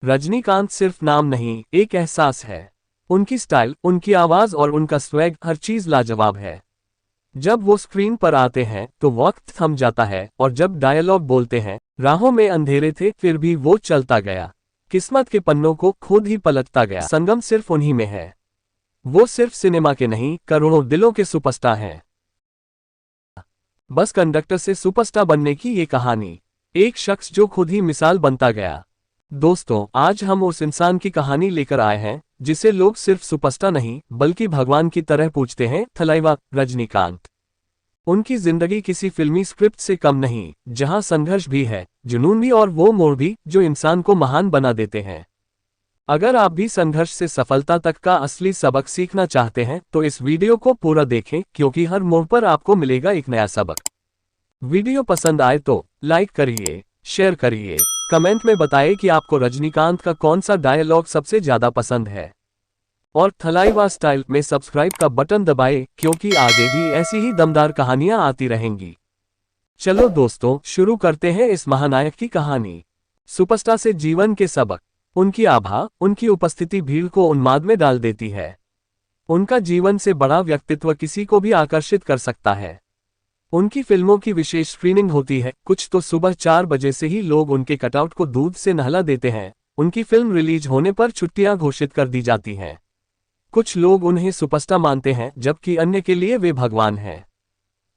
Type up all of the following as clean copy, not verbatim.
रजनीकांत सिर्फ नाम नहीं, एक एहसास है। उनकी स्टाइल, उनकी आवाज और उनका स्वैग, हर चीज लाजवाब है। जब वो स्क्रीन पर आते हैं तो वक्त थम जाता है, और जब डायलॉग बोलते हैं, राहों में अंधेरे थे फिर भी वो चलता गया, किस्मत के पन्नों को खुद ही पलटता गया। संगम सिर्फ उन्हीं में है। वो सिर्फ सिनेमा के नहीं, करोड़ों दिलों के सुपरस्टार हैं। बस कंडक्टर से सुपरस्टार बनने की ये कहानी, एक शख्स जो खुद ही मिसाल बनता गया। दोस्तों, आज हम उस इंसान की कहानी लेकर आए हैं जिसे लोग सिर्फ सुपरस्टार नहीं बल्कि भगवान की तरह पूजते हैं, थलाइवा रजनीकांत। उनकी जिंदगी किसी फिल्मी स्क्रिप्ट से कम नहीं, जहां संघर्ष भी है, जुनून भी और वो मोड़ भी जो इंसान को महान बना देते हैं। अगर आप भी संघर्ष से सफलता तक का असली सबक सीखना चाहते हैं तो इस वीडियो को पूरा देखें, क्योंकि हर मोड़ पर आपको मिलेगा एक नया सबक। वीडियो पसंद आए तो लाइक करिए, शेयर करिए, कमेंट में बताइए कि आपको रजनीकांत का कौन सा डायलॉग सबसे ज्यादा पसंद है, और थलाइवा स्टाइल में सब्सक्राइब का बटन दबाएं, क्योंकि आगे भी ऐसी ही दमदार कहानियां आती रहेंगी। चलो दोस्तों, शुरू करते हैं इस महानायक की कहानी। सुपरस्टार से जीवन के सबक। उनकी आभा, उनकी उपस्थिति भीड़ को उन्माद में डाल देती है। उनका जीवन से बड़ा व्यक्तित्व किसी को भी आकर्षित कर सकता है। उनकी फिल्मों की विशेष स्क्रीनिंग होती है, कुछ तो सुबह 4 बजे से ही लोग उनके कटआउट को दूध से नहला देते हैं। उनकी फिल्म रिलीज होने पर छुट्टियां घोषित कर दी जाती हैं। कुछ लोग उन्हें सुपरस्टार मानते हैं, जबकि अन्य के लिए वे भगवान हैं।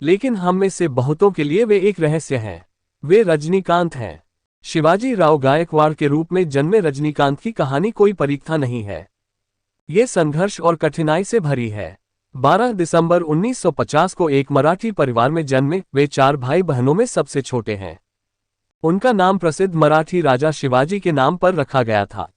लेकिन हम में से बहुतों के लिए वे एक रहस्य हैं। वे रजनीकांत हैं। शिवाजी राव गायकवाड़ के रूप में जन्मे रजनीकांत की कहानी कोई परीक्षा नहीं है। ये संघर्ष और कठिनाई से भरी है। 12 दिसंबर 1950 को एक मराठी परिवार में जन्मे। वे 4 भाई बहनों में सबसे छोटे हैं। उनका नाम प्रसिद्ध मराठी राजा शिवाजी के नाम पर रखा गया था।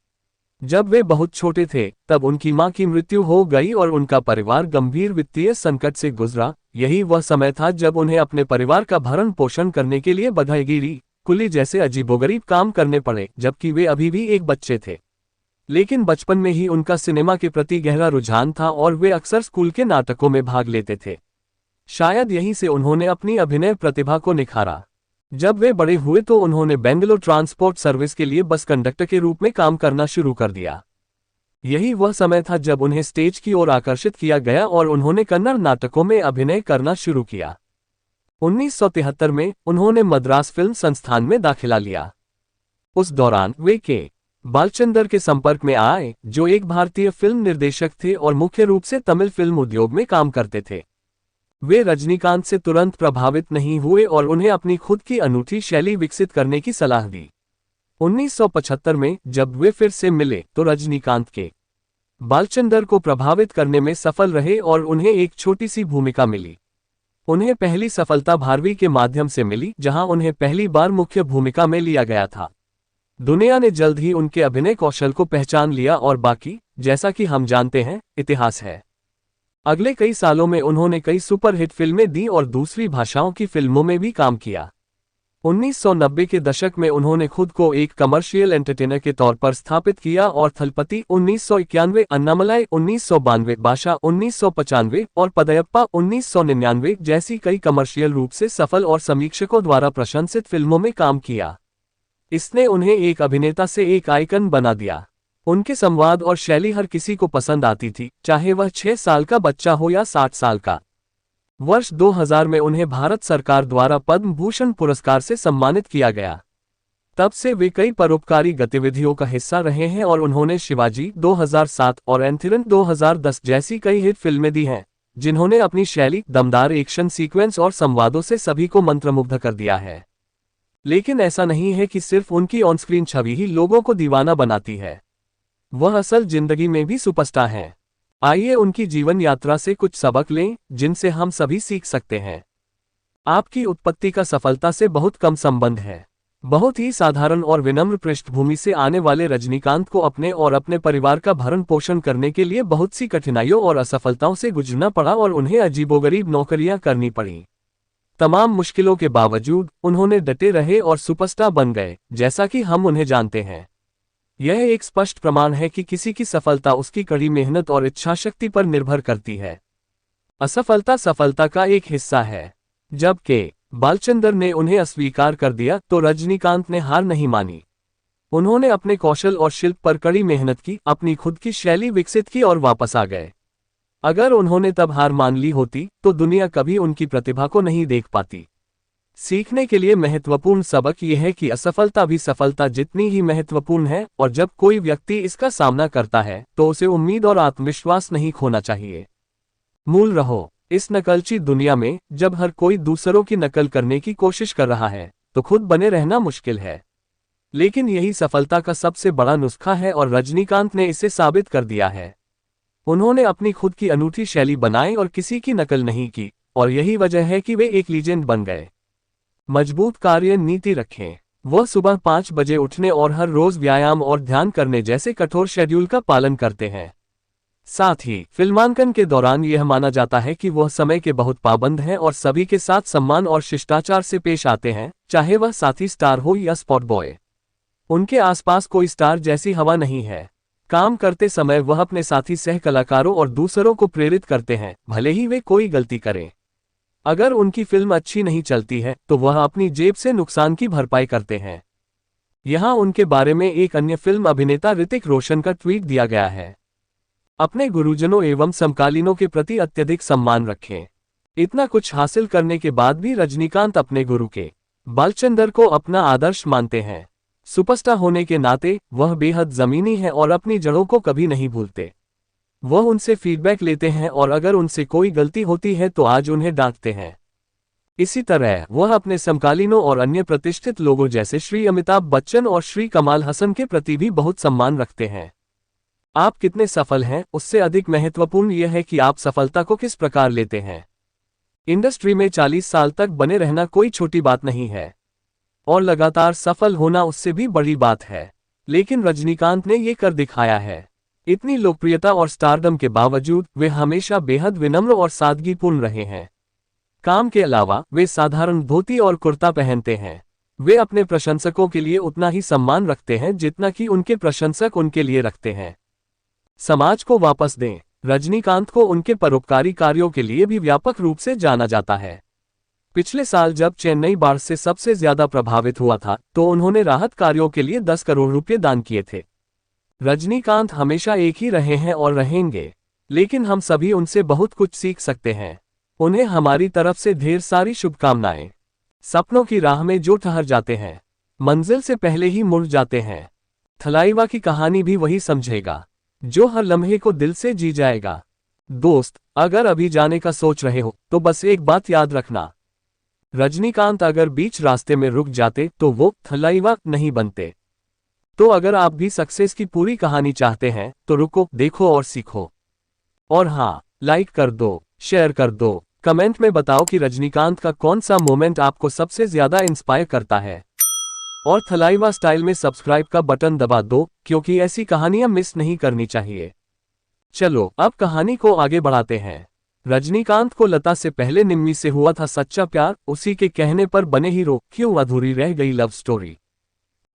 जब वे बहुत छोटे थे तब उनकी मां की मृत्यु हो गई और उनका परिवार गंभीर वित्तीय संकट से गुजरा। यही वह समय था जब उन्हें अपने परिवार का भरण पोषण करने के लिए बधाईगिरी, कुली जैसे अजीबोगरीब काम करने पड़े, जबकि वे अभी भी एक बच्चे थे। लेकिन बचपन में ही उनका सिनेमा के प्रति गहरा रुझान था और वे अक्सर स्कूल के नाटकों में भाग लेते थे। शायद यहीं से उन्होंने अपनी अभिनय प्रतिभा को निखारा। जब वे बड़े हुए तो उन्होंने बेंगलोर ट्रांसपोर्ट सर्विस के लिए बस कंडक्टर के रूप में काम करना शुरू कर दिया। यही वह समय था जब उन्हें स्टेज की ओर आकर्षित किया गया और उन्होंने कन्नड़ नाटकों में अभिनय करना शुरू किया। 1973 में उन्होंने मद्रास फिल्म संस्थान में दाखिला लिया। उस दौरान वे के बालचंदर के संपर्क में आए, जो एक भारतीय फिल्म निर्देशक थे और मुख्य रूप से तमिल फिल्म उद्योग में काम करते थे। वे रजनीकांत से तुरंत प्रभावित नहीं हुए और उन्हें अपनी खुद की अनूठी शैली विकसित करने की सलाह दी। 1975 में जब वे फिर से मिले तो रजनीकांत के बालचंदर को प्रभावित करने में सफल रहे और उन्हें एक छोटी सी भूमिका मिली। उन्हें पहली सफलता भारवी के माध्यम से मिली, जहां उन्हें पहली बार मुख्य भूमिका में लिया गया था। दुनिया ने जल्द ही उनके अभिनय कौशल को पहचान लिया और बाकी, जैसा कि हम जानते हैं, इतिहास है। अगले कई सालों में उन्होंने कई सुपरहिट फिल्में दी और दूसरी भाषाओं की फिल्मों में भी काम किया। 1990 के दशक में उन्होंने खुद को एक कमर्शियल एंटरटेनर के तौर पर स्थापित किया और थलपति 1991, अन्नामलाई 1992, बादशाह 1995 और पदयप्पा 1999 जैसी कई कमर्शियल रूप से सफल और समीक्षकों द्वारा प्रशंसित फिल्मों में काम किया। इसने उन्हें एक अभिनेता से एक आइकन बना दिया। उनके संवाद और शैली हर किसी को पसंद आती थी, चाहे वह 6 साल का बच्चा हो या 60 साल का। वर्ष 2000 में उन्हें भारत सरकार द्वारा पद्म भूषण पुरस्कार से सम्मानित किया गया। तब से वे कई परोपकारी गतिविधियों का हिस्सा रहे हैं और उन्होंने शिवाजी 2007 और एंथिरन 2010 जैसी कई हिट फिल्में दी हैं, जिन्होंने अपनी शैली, दमदार एक्शन सीक्वेंस और संवादों से सभी को मंत्रमुग्ध कर दिया है। लेकिन ऐसा नहीं है कि सिर्फ उनकी ऑन स्क्रीन छवि ही लोगों को दीवाना बनाती है। वह असल जिंदगी में भी सुपरस्टार हैं। आइए उनकी जीवन यात्रा से कुछ सबक लें, जिनसे हम सभी सीख सकते हैं। आपकी उत्पत्ति का सफलता से बहुत कम संबंध है। बहुत ही साधारण और विनम्र पृष्ठभूमि से आने वाले रजनीकांत को अपने और अपने परिवार का भरण पोषण करने के लिए बहुत सी कठिनाइयों और असफलताओं से गुजरना पड़ा और उन्हें अजीबोगरीब नौकरियां करनी पड़ी। तमाम मुश्किलों के बावजूद उन्होंने डटे रहे और सुपरस्टार बन गए, जैसा कि हम उन्हें जानते हैं। यह एक स्पष्ट प्रमाण है कि किसी की सफलता उसकी कड़ी मेहनत और इच्छाशक्ति पर निर्भर करती है। असफलता सफलता का एक हिस्सा है। जबकि बालचंदर ने उन्हें अस्वीकार कर दिया तो रजनीकांत ने हार नहीं मानी। उन्होंने अपने कौशल और शिल्प पर कड़ी मेहनत की, अपनी खुद की शैली विकसित की और वापस आ गए। अगर उन्होंने तब हार मान ली होती तो दुनिया कभी उनकी प्रतिभा को नहीं देख पाती। सीखने के लिए महत्वपूर्ण सबक यह है कि असफलता भी सफलता जितनी ही महत्वपूर्ण है, और जब कोई व्यक्ति इसका सामना करता है तो उसे उम्मीद और आत्मविश्वास नहीं खोना चाहिए। मूल रहो। इस नकलची दुनिया में जब हर कोई दूसरों की नकल करने की कोशिश कर रहा है तो खुद बने रहना मुश्किल है। लेकिन यही सफलता का सबसे बड़ा नुस्खा है और रजनीकांत ने इसे साबित कर दिया है। उन्होंने अपनी खुद की अनूठी शैली बनाई और किसी की नकल नहीं की, और यही वजह है कि वे एक लीजेंड बन गए। मजबूत कार्य नीति रखें। वह सुबह 5 बजे उठने और हर रोज व्यायाम और ध्यान करने जैसे कठोर शेड्यूल का पालन करते हैं। साथ ही फिल्मांकन के दौरान यह माना जाता है कि वह समय के बहुत पाबंद हैं और सभी के साथ सम्मान और शिष्टाचार से पेश आते हैं, चाहे वह साथी स्टार हो या स्पॉट बॉय। उनके आसपास कोई स्टार जैसी हवा नहीं है। काम करते समय वह अपने साथी सह कलाकारों और दूसरों को प्रेरित करते हैं, भले ही वे कोई गलती करें। अगर उनकी फिल्म अच्छी नहीं चलती है तो वह अपनी जेब से नुकसान की भरपाई करते हैं। यहाँ उनके बारे में एक अन्य फिल्म अभिनेता ऋतिक रोशन का ट्वीट दिया गया है। अपने गुरुजनों एवं समकालीनों के प्रति अत्यधिक सम्मान रखें। इतना कुछ हासिल करने के बाद भी रजनीकांत अपने गुरु के बालचंदर को अपना आदर्श मानते हैं। सुपरस्टार होने के नाते वह बेहद जमीनी है और अपनी जड़ों को कभी नहीं भूलते। वह उनसे फीडबैक लेते हैं और अगर उनसे कोई गलती होती है तो आज उन्हें डांटते हैं। इसी तरह वह अपने समकालीनों और अन्य प्रतिष्ठित लोगों जैसे श्री अमिताभ बच्चन और श्री कमाल हसन के प्रति भी बहुत सम्मान रखते हैं। आप कितने सफल हैं, उससे अधिक महत्वपूर्ण यह है कि आप सफलता को किस प्रकार लेते हैं। इंडस्ट्री में 40 साल तक बने रहना कोई छोटी बात नहीं है, और लगातार सफल होना उससे भी बड़ी बात है। लेकिन रजनीकांत ने ये कर दिखाया है। इतनी लोकप्रियता और स्टारडम के बावजूद वे हमेशा बेहद विनम्र और सादगीपूर्ण रहे हैं। काम के अलावा वे साधारण धोती और कुर्ता पहनते हैं। वे अपने प्रशंसकों के लिए उतना ही सम्मान रखते हैं जितना कि उनके प्रशंसक उनके लिए रखते हैं। समाज को वापस दें। रजनीकांत को उनके परोपकारी कार्यों के लिए भी व्यापक रूप से जाना जाता है। पिछले साल जब चेन्नई बाढ़ से सबसे ज्यादा प्रभावित हुआ था तो उन्होंने राहत कार्यों के लिए 10 करोड़ रुपए दान किए थे। रजनीकांत हमेशा एक ही रहे हैं और रहेंगे, लेकिन हम सभी उनसे बहुत कुछ सीख सकते हैं। उन्हें हमारी तरफ से ढेर सारी शुभकामनाएं। सपनों की राह में जो ठहर जाते हैं, मंजिल से पहले ही मुड़ जाते हैं। थलाइवा की कहानी भी वही समझेगा जो हर लम्हे को दिल से जी जाएगा। दोस्त, अगर अभी जाने का सोच रहे हो तो बस एक बात याद रखना, रजनीकांत अगर बीच रास्ते में रुक जाते तो वो थलाइवा नहीं बनते। तो अगर आप भी सक्सेस की पूरी कहानी चाहते हैं तो रुको, देखो और सीखो। और हाँ, लाइक कर दो, शेयर कर दो, कमेंट में बताओ कि रजनीकांत का कौन सा मोमेंट आपको सबसे ज्यादा इंस्पायर करता है। और थलाइवा स्टाइल में सब्सक्राइब का बटन दबा दो, क्योंकि ऐसी कहानियां मिस नहीं करनी चाहिए। चलो अब कहानी को आगे बढ़ाते हैं। रजनीकांत को लता से पहले निम्मी से हुआ था सच्चा प्यार। उसी के कहने पर बने हीरो क्यों अधूरी रह गई love story.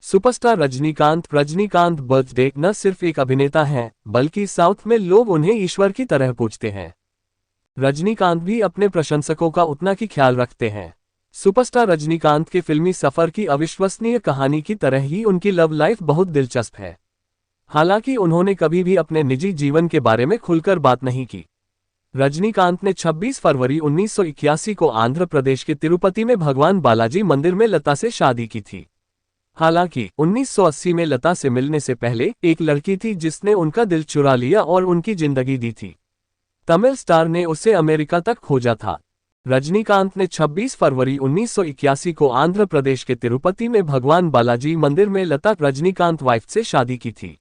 Superstar Rajinikanth birthday न सिर्फ एक अभिनेता हैं, बल्कि साउथ में लोग उन्हें ईश्वर की तरह पूजते हैं। रजनीकांत भी अपने प्रशंसकों का उतना ही ख्याल रखते हैं। सुपरस्टार रजनीकांत के फिल्मी सफर की अविश्वसनीय कहानी की तरह ही उनकी लव लाइफ बहुत दिलचस्प है। हालांकि उन्होंने कभी भी अपने निजी जीवन के बारे में खुलकर बात नहीं की। रजनीकांत ने 26 फरवरी 1981 को आंध्र प्रदेश के तिरुपति में भगवान बालाजी मंदिर में लता से शादी की थी। हालांकि 1980 में लता से मिलने से पहले एक लड़की थी जिसने उनका दिल चुरा लिया और उनकी जिंदगी दी थी। तमिल स्टार ने उसे अमेरिका तक खोजा था। रजनीकांत ने 26 फरवरी 1981 को आंध्र प्रदेश के तिरुपति में भगवान बालाजी मंदिर में लता रजनीकांत वाइफ से शादी की थी।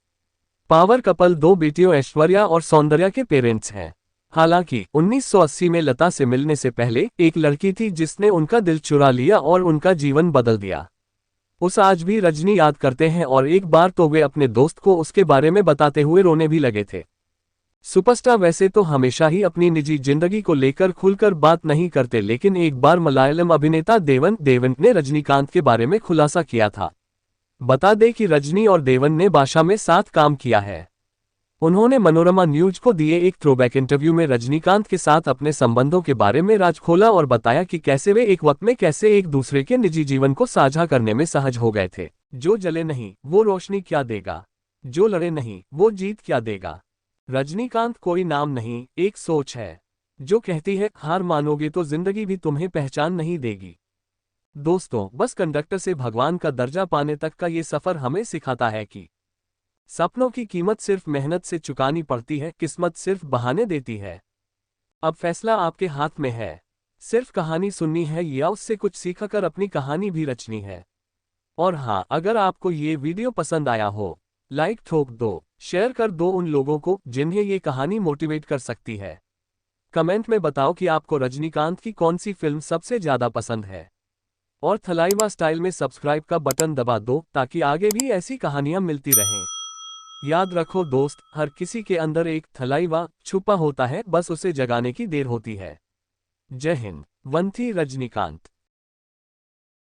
पावर कपल 2 बेटियों ऐश्वर्या और सौंदर्या के पेरेंट्स हैं। हालांकि 1980 में लता से मिलने से पहले एक लड़की थी जिसने उनका दिल चुरा लिया और उनका जीवन बदल दिया। उस आज भी रजनी याद करते हैं और एक बार तो वे अपने दोस्त को उसके बारे में बताते हुए रोने भी लगे थे। सुपरस्टार वैसे तो हमेशा ही अपनी निजी जिंदगी को लेकर खुलकर बात नहीं करते, लेकिन एक बार मलयालम अभिनेता देवन ने रजनीकांत के बारे में खुलासा किया था। बता दें कि रजनी और देवन ने बादशाह में साथ काम किया है। उन्होंने मनोरमा न्यूज को दिए एक थ्रोबैक इंटरव्यू में रजनीकांत के साथ अपने संबंधों के बारे में राज खोला और बताया कि कैसे वे एक वक्त में कैसे एक दूसरे के निजी जीवन को साझा करने में सहज हो गए थे। जो जले नहीं वो रोशनी क्या देगा, जो लड़े नहीं वो जीत क्या देगा। रजनीकांत कोई नाम नहीं, एक सोच है जो कहती है हार मानोगे तो जिंदगी भी तुम्हें पहचान नहीं देगी। दोस्तों, बस कंडक्टर से भगवान का दर्जा पाने तक का ये सफर हमें सिखाता है कि सपनों की कीमत सिर्फ मेहनत से चुकानी पड़ती है, किस्मत सिर्फ बहाने देती है। अब फैसला आपके हाथ में है, सिर्फ कहानी सुननी है या उससे कुछ सीखकर अपनी कहानी भी रचनी है। और हाँ, अगर आपको ये वीडियो पसंद आया हो, लाइक ठोक दो, शेयर कर दो उन लोगों को जिन्हें ये कहानी मोटिवेट कर सकती है। कमेंट में बताओ कि आपको रजनीकांत की कौन सी फिल्म सबसे ज्यादा पसंद है। और थलाइवा स्टाइल में सब्सक्राइब का बटन दबा दो ताकि आगे भी ऐसी कहानियां मिलती रहें। याद रखो दोस्त, हर किसी के अंदर एक थलाइवा छुपा होता है, बस उसे जगाने की देर होती है। जय हिंद। वंथी रजनीकांत।